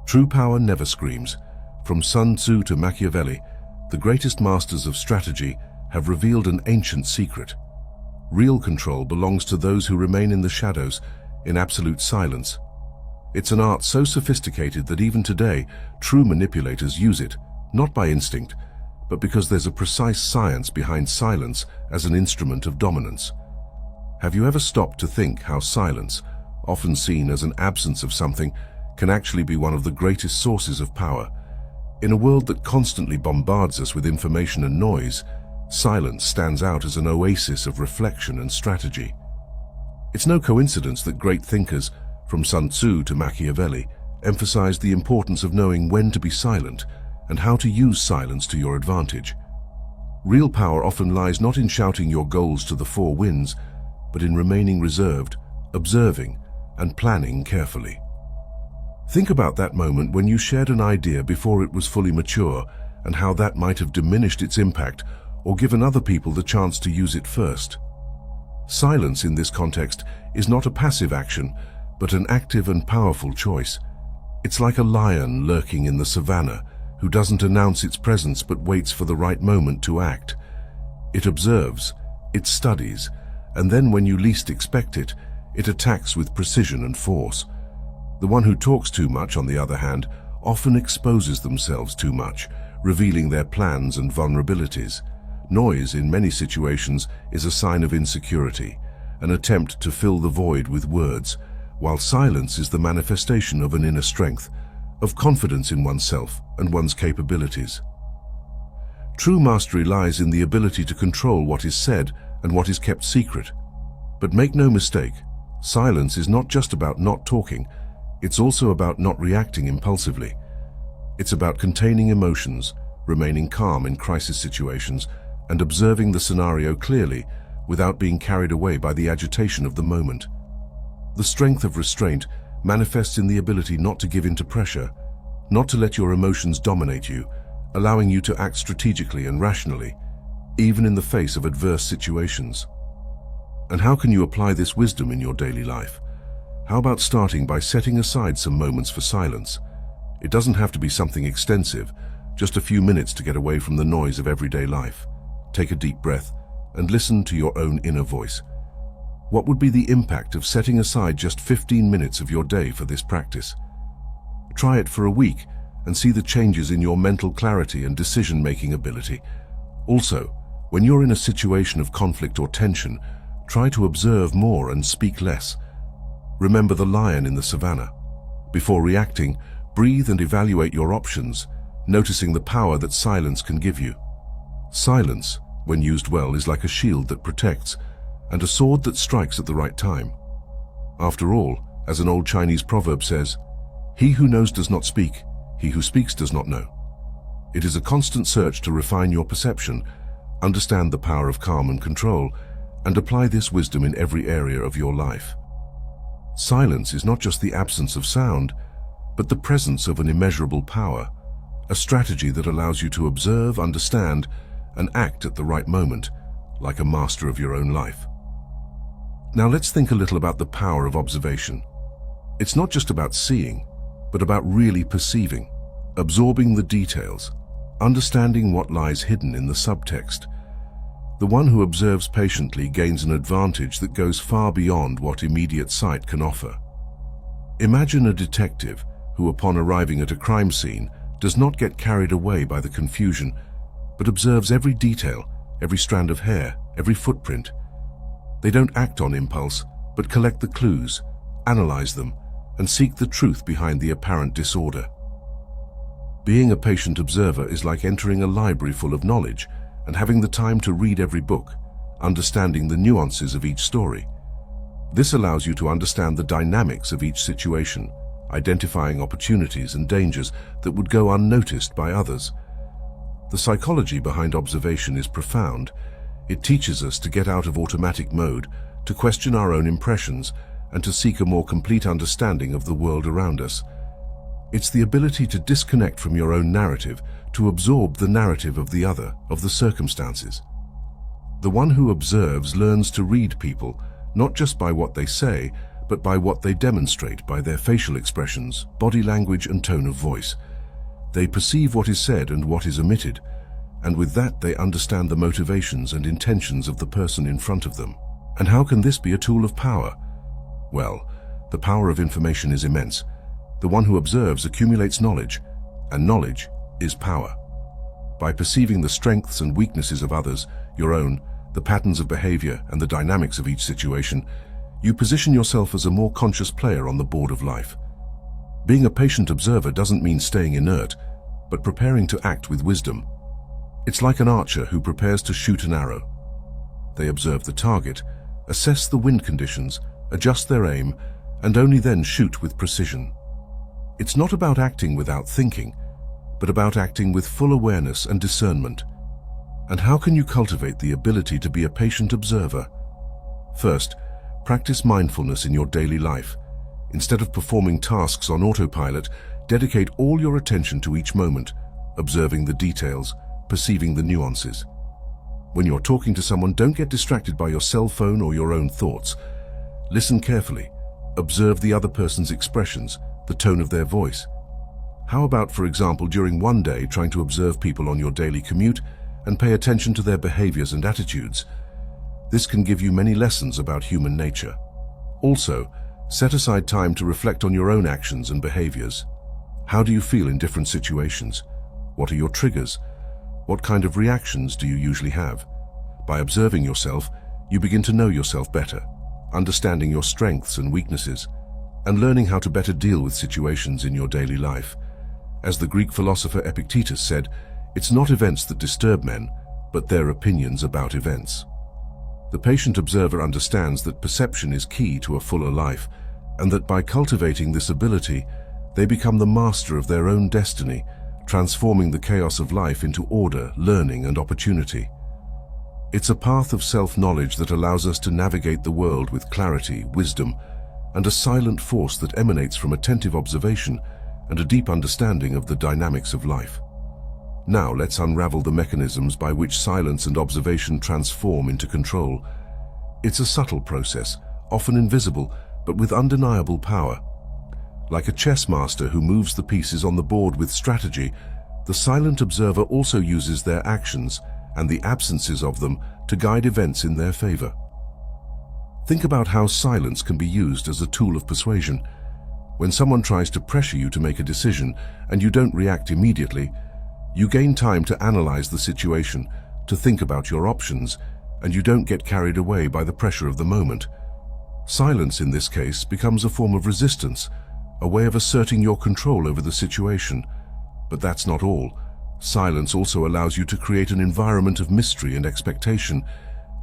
True power never screams. From Sun Tzu to Machiavelli, the greatest masters of strategy have revealed an ancient secret. Real control belongs to those who remain in the shadows, in absolute silence. It's an art so sophisticated that even today, true manipulators use it, not by instinct, but because there's a precise science behind silence as an instrument of dominance. Have you ever stopped to think how silence, often seen as an absence of something, can actually be one of the greatest sources of power? In a world that constantly bombards us with information and noise, silence stands out as an oasis of reflection and strategy. It's no coincidence that great thinkers, from Sun Tzu to Machiavelli, emphasized the importance of knowing when to be silent and how to use silence to your advantage. Real power often lies not in shouting your goals to the four winds, but in remaining reserved, observing, and planning carefully. Think about that moment when you shared an idea before it was fully mature and how that might have diminished its impact or given other people the chance to use it first. Silence in this context is not a passive action, but an active and powerful choice. It's like a lion lurking in the savannah who doesn't announce its presence but waits for the right moment to act. It observes, it studies, and then when you least expect it, it attacks with precision and force. The one who talks too much, on the other hand, often exposes themselves too much, revealing their plans and vulnerabilities. Noise, in many situations, is a sign of insecurity, an attempt to fill the void with words, while silence is the manifestation of an inner strength, of confidence in oneself and one's capabilities. True mastery lies in the ability to control what is said and what is kept secret. But make no mistake, silence is not just about not talking, it's also about not reacting impulsively. It's about containing emotions, remaining calm in crisis situations, and observing the scenario clearly without being carried away by the agitation of the moment. The strength of restraint manifests in the ability not to give in to pressure, not to let your emotions dominate you, allowing you to act strategically and rationally, even in the face of adverse situations. And how can you apply this wisdom in your daily life? How about starting by setting aside some moments for silence? It doesn't have to be something extensive, just a few minutes to get away from the noise of everyday life. Take a deep breath and listen to your own inner voice. What would be the impact of setting aside just 15 minutes of your day for this practice? Try it for a week and see the changes in your mental clarity and decision-making ability. Also, when you're in a situation of conflict or tension, try to observe more and speak less. Remember the lion in the savannah. Before reacting, breathe and evaluate your options, noticing the power that silence can give you. Silence, when used well, is like a shield that protects, and a sword that strikes at the right time. After all, as an old Chinese proverb says, "He who knows does not speak, he who speaks does not know." It is a constant search to refine your perception, understand the power of calm and control, and apply this wisdom in every area of your life. Silence is not just the absence of sound, but the presence of an immeasurable power, a strategy that allows you to observe, understand, and act at the right moment, like a master of your own life. Now let's think a little about the power of observation. It's not just about seeing, but about really perceiving, absorbing the details, understanding what lies hidden in the subtext. The one who observes patiently gains an advantage that goes far beyond what immediate sight can offer. Imagine a detective who, upon arriving at a crime scene, does not get carried away by the confusion, but observes every detail, every strand of hair, every footprint. They don't act on impulse, but collect the clues, analyze them, and seek the truth behind the apparent disorder. Being a patient observer is like entering a library full of knowledge and having the time to read every book, understanding the nuances of each story. This allows you to understand the dynamics of each situation, identifying opportunities and dangers that would go unnoticed by others. The psychology behind observation is profound. It teaches us to get out of automatic mode, to question our own impressions, and to seek a more complete understanding of the world around us. It's the ability to disconnect from your own narrative, to absorb the narrative of the other, of the circumstances. The one who observes learns to read people, not just by what they say, but by what they demonstrate, by their facial expressions, body language and tone of voice. They perceive what is said and what is omitted, and with that they understand the motivations and intentions of the person in front of them. And how can this be a tool of power? Well, the power of information is immense. The one who observes accumulates knowledge, and knowledge is power. By perceiving the strengths and weaknesses of others, your own, the patterns of behavior and the dynamics of each situation, you position yourself as a more conscious player on the board of life. Being a patient observer doesn't mean staying inert, but preparing to act with wisdom. It's like an archer who prepares to shoot an arrow. They observe the target, assess the wind conditions, adjust their aim, and only then shoot with precision. It's not about acting without thinking, but about acting with full awareness and discernment. And how can you cultivate the ability to be a patient observer? First, practice mindfulness in your daily life. Instead of performing tasks on autopilot, dedicate all your attention to each moment, observing the details, perceiving the nuances. When you're talking to someone, don't get distracted by your cell phone or your own thoughts. Listen carefully. Observe the other person's expressions, the tone of their voice. How about, for example, during one day trying to observe people on your daily commute and pay attention to their behaviors and attitudes? This can give you many lessons about human nature. Also, set aside time to reflect on your own actions and behaviors. How do you feel in different situations? What are your triggers? What kind of reactions do you usually have? By observing yourself, you begin to know yourself better, understanding your strengths and weaknesses, and learning how to better deal with situations in your daily life. As the Greek philosopher Epictetus said, it's not events that disturb men, but their opinions about events. The patient observer understands that perception is key to a fuller life, and that by cultivating this ability, they become the master of their own destiny, transforming the chaos of life into order, learning, and opportunity. It's a path of self-knowledge that allows us to navigate the world with clarity, wisdom, and a silent force that emanates from attentive observation and a deep understanding of the dynamics of life. Now let's unravel the mechanisms by which silence and observation transform into control. It's a subtle process, often invisible, but with undeniable power. Like a chess master who moves the pieces on the board with strategy, the silent observer also uses their actions and the absences of them to guide events in their favor. Think about how silence can be used as a tool of persuasion. When someone tries to pressure you to make a decision and you don't react immediately, you gain time to analyze the situation, to think about your options, and you don't get carried away by the pressure of the moment. Silence in this case becomes a form of resistance, a way of asserting your control over the situation. But that's not all. Silence also allows you to create an environment of mystery and expectation,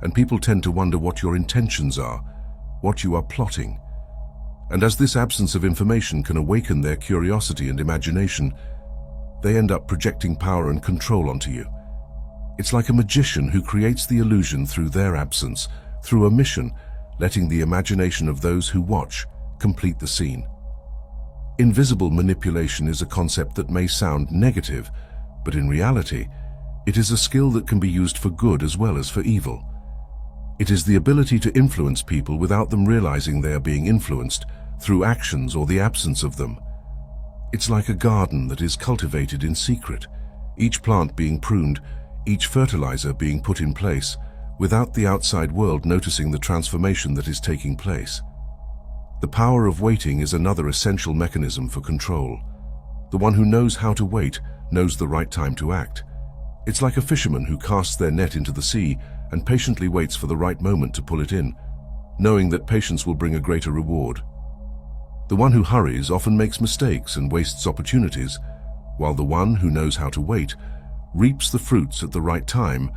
and people tend to wonder what your intentions are, what you are plotting. And as this absence of information can awaken their curiosity and imagination, they end up projecting power and control onto you. It's like a magician who creates the illusion through their absence, through omission, letting the imagination of those who watch complete the scene. Invisible manipulation is a concept that may sound negative, but in reality, it is a skill that can be used for good as well as for evil. It is the ability to influence people without them realizing they are being influenced through actions or the absence of them. It's like a garden that is cultivated in secret, each plant being pruned, each fertilizer being put in place, without the outside world noticing the transformation that is taking place. The power of waiting is another essential mechanism for control. The one who knows how to wait knows the right time to act. It's like a fisherman who casts their net into the sea and patiently waits for the right moment to pull it in, knowing that patience will bring a greater reward. The one who hurries often makes mistakes and wastes opportunities, while the one who knows how to wait reaps the fruits at the right time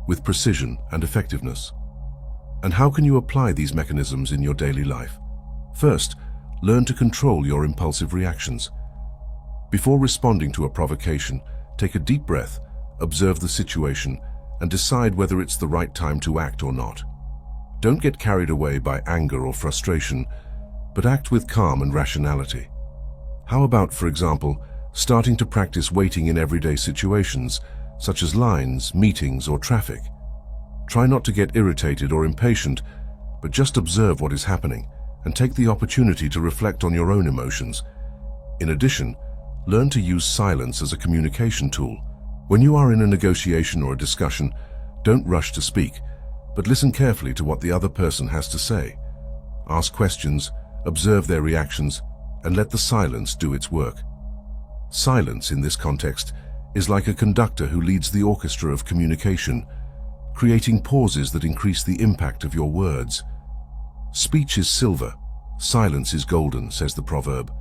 with precision and effectiveness. And how can you apply these mechanisms in your daily life? First, learn to control your impulsive reactions. Before responding to a provocation, take a deep breath, observe the situation, and decide whether it's the right time to act or not. Don't get carried away by anger or frustration, but act with calm and rationality. How about, for example, starting to practice waiting in everyday situations, such as lines, meetings, or traffic? Try not to get irritated or impatient, but just observe what is happening and take the opportunity to reflect on your own emotions. In addition, learn to use silence as a communication tool. When you are in a negotiation or a discussion, don't rush to speak, but listen carefully to what the other person has to say. Ask questions, observe their reactions, and let the silence do its work. Silence, in this context, is like a conductor who leads the orchestra of communication, creating pauses that increase the impact of your words. Speech is silver, silence is golden, says the proverb.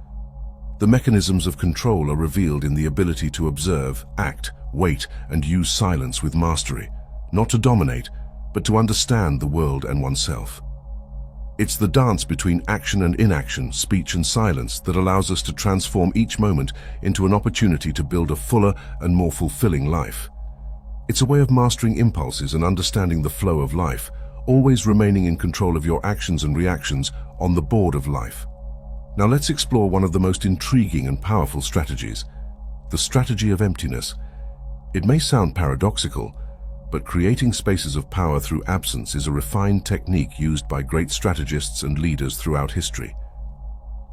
The mechanisms of control are revealed in the ability to observe, act, wait, and use silence with mastery, not to dominate, but to understand the world and oneself. It's the dance between action and inaction, speech and silence, that allows us to transform each moment into an opportunity to build a fuller and more fulfilling life. It's a way of mastering impulses and understanding the flow of life, always remaining in control of your actions and reactions on the board of life. Now let's explore one of the most intriguing and powerful strategies, the strategy of emptiness. It may sound paradoxical, but creating spaces of power through absence is a refined technique used by great strategists and leaders throughout history.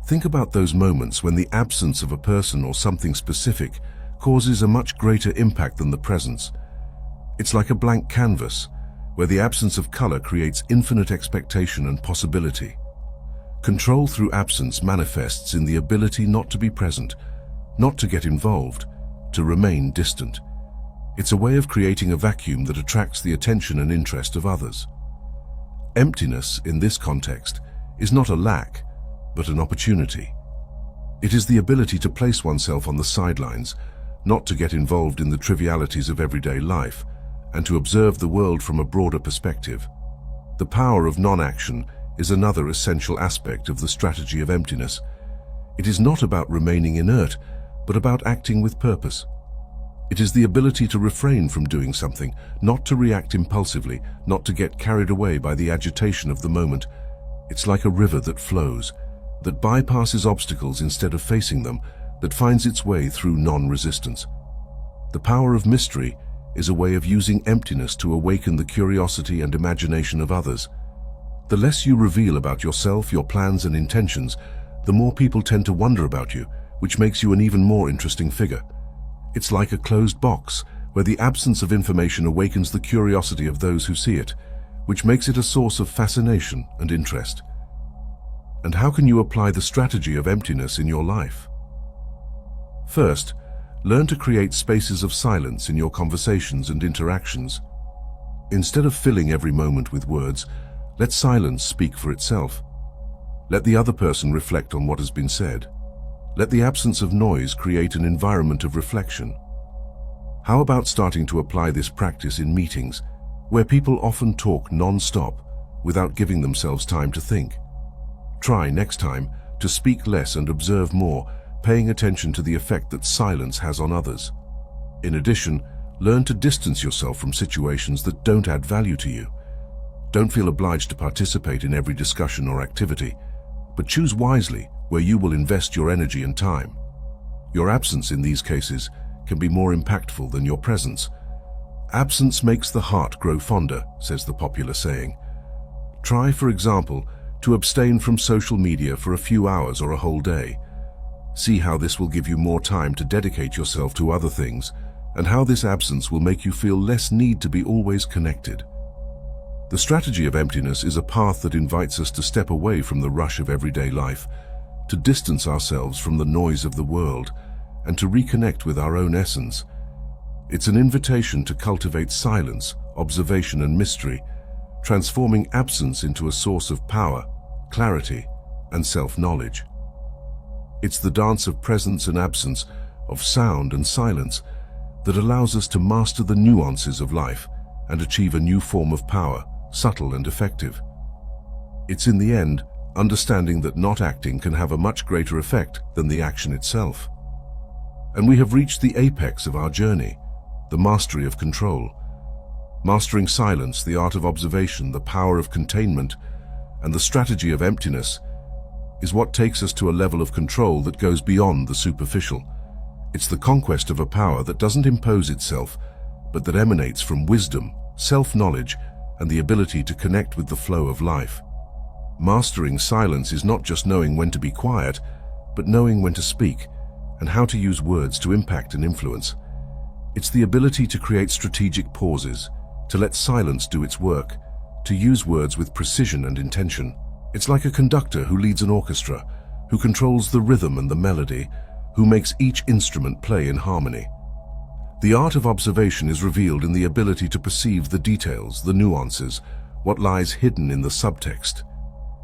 Think about those moments when the absence of a person or something specific causes a much greater impact than the presence. It's like a blank canvas, where the absence of color creates infinite expectation and possibility. Control through absence manifests in the ability not to be present, not to get involved, to remain distant. It's a way of creating a vacuum that attracts the attention and interest of others. Emptiness, in this context, is not a lack, but an opportunity. It is the ability to place oneself on the sidelines, not to get involved in the trivialities of everyday life, and to observe the world from a broader perspective. The power of non-action is another essential aspect of the strategy of emptiness. It is not about remaining inert, but about acting with purpose. It is the ability to refrain from doing something, not to react impulsively, not to get carried away by the agitation of the moment. It's like a river that flows, that bypasses obstacles instead of facing them, that finds its way through non-resistance. The power of mystery is a way of using emptiness to awaken the curiosity and imagination of others. The less you reveal about yourself, your plans and intentions, the more people tend to wonder about you, which makes you an even more interesting figure. It's like a closed box, where the absence of information awakens the curiosity of those who see it, which makes it a source of fascination and interest. And how can you apply the strategy of emptiness in your life? First, learn to create spaces of silence in your conversations and interactions. Instead of filling every moment with words, let silence speak for itself. Let the other person reflect on what has been said. Let the absence of noise create an environment of reflection. How about starting to apply this practice in meetings, where people often talk non-stop without giving themselves time to think? Try next time to speak less and observe more, paying attention to the effect that silence has on others. In addition, learn to distance yourself from situations that don't add value to you. Don't feel obliged to participate in every discussion or activity, but choose wisely where you will invest your energy and time. Your absence in these cases can be more impactful than your presence. Absence makes the heart grow fonder, says the popular saying. Try, for example, to abstain from social media for a few hours or a whole day. See how this will give you more time to dedicate yourself to other things, and how this absence will make you feel less need to be always connected. The strategy of emptiness is a path that invites us to step away from the rush of everyday life, to distance ourselves from the noise of the world, and to reconnect with our own essence. It's an invitation to cultivate silence, observation, and mystery, transforming absence into a source of power, clarity, and self-knowledge. It's the dance of presence and absence, of sound and silence, that allows us to master the nuances of life and achieve a new form of power, subtle and effective. It's in the end understanding that not acting can have a much greater effect than the action itself. And we have reached the apex of our journey, the mastery of control. Mastering silence, the art of observation, the power of containment, and the strategy of emptiness is what takes us to a level of control that goes beyond the superficial. It's the conquest of a power that doesn't impose itself, but that emanates from wisdom, self-knowledge, and the ability to connect with the flow of life. Mastering silence is not just knowing when to be quiet, but knowing when to speak and how to use words to impact and influence. It's the ability to create strategic pauses, to let silence do its work, to use words with precision and intention. It's like a conductor who leads an orchestra, who controls the rhythm and the melody, who makes each instrument play in harmony. The art of observation is revealed in the ability to perceive the details, the nuances, what lies hidden in the subtext.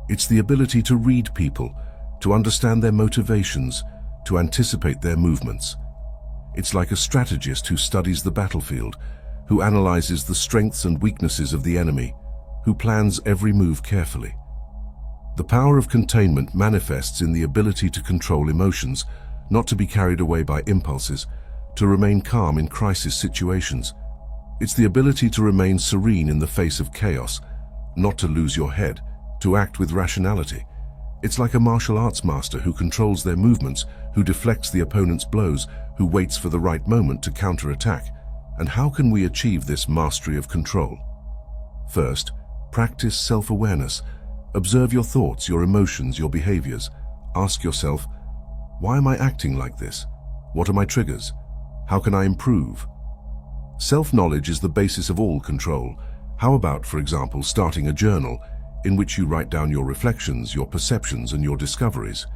It's the ability to read people, to understand their motivations, to anticipate their movements. It's like a strategist who studies the battlefield, who analyzes the strengths and weaknesses of the enemy, who plans every move carefully. The power of containment manifests in the ability to control emotions, not to be carried away by impulses, to remain calm in crisis situations. It's the ability to remain serene in the face of chaos, not to lose your head, to act with rationality. It's like a martial arts master who controls their movements, who deflects the opponent's blows, who waits for the right moment to counterattack. And how can we achieve this mastery of control? First, practice self-awareness. Observe your thoughts, your emotions, your behaviors. Ask yourself, why am I acting like this? What are my triggers? How can I improve? Self-knowledge is the basis of all control. How about, for example, starting a journal in which you write down your reflections, your perceptions, and your discoveries?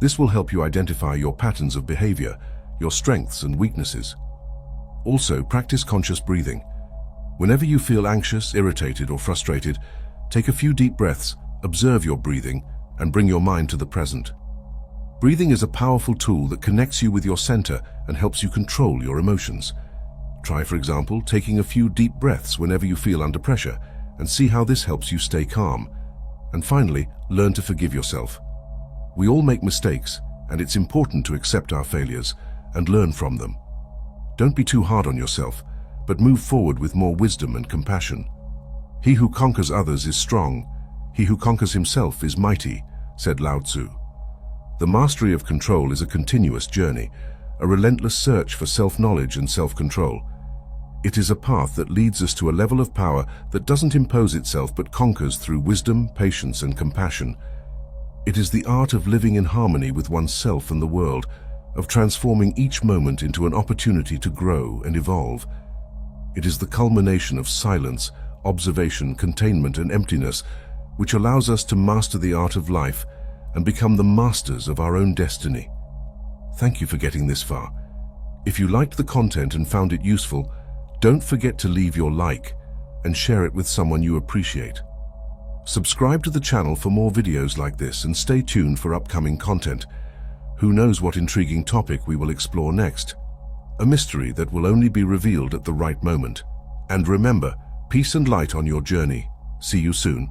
This will help you identify your patterns of behavior, your strengths and weaknesses. Also, practice conscious breathing. Whenever you feel anxious, irritated, or frustrated, take a few deep breaths, observe your breathing, and bring your mind to the present. Breathing is a powerful tool that connects you with your center and helps you control your emotions. Try, for example, taking a few deep breaths whenever you feel under pressure, and see how this helps you stay calm. And finally, learn to forgive yourself. We all make mistakes, and it's important to accept our failures and learn from them. Don't be too hard on yourself, but move forward with more wisdom and compassion. He who conquers others is strong. He who conquers himself is mighty, said Lao Tzu. The mastery of control is a continuous journey, a relentless search for self-knowledge and self-control. It is a path that leads us to a level of power that doesn't impose itself but conquers through wisdom, patience, and compassion. It is the art of living in harmony with oneself and the world, of transforming each moment into an opportunity to grow and evolve. It is the culmination of silence, observation, containment, and emptiness, which allows us to master the art of life and become the masters of our own destiny. Thank you for getting this far. If you liked the content and found it useful, don't forget to leave your like and share it with someone you appreciate. Subscribe to the channel for more videos like this and stay tuned for upcoming content. Who knows what intriguing topic we will explore next? A mystery that will only be revealed at the right moment. And remember, peace and light on your journey. See you soon.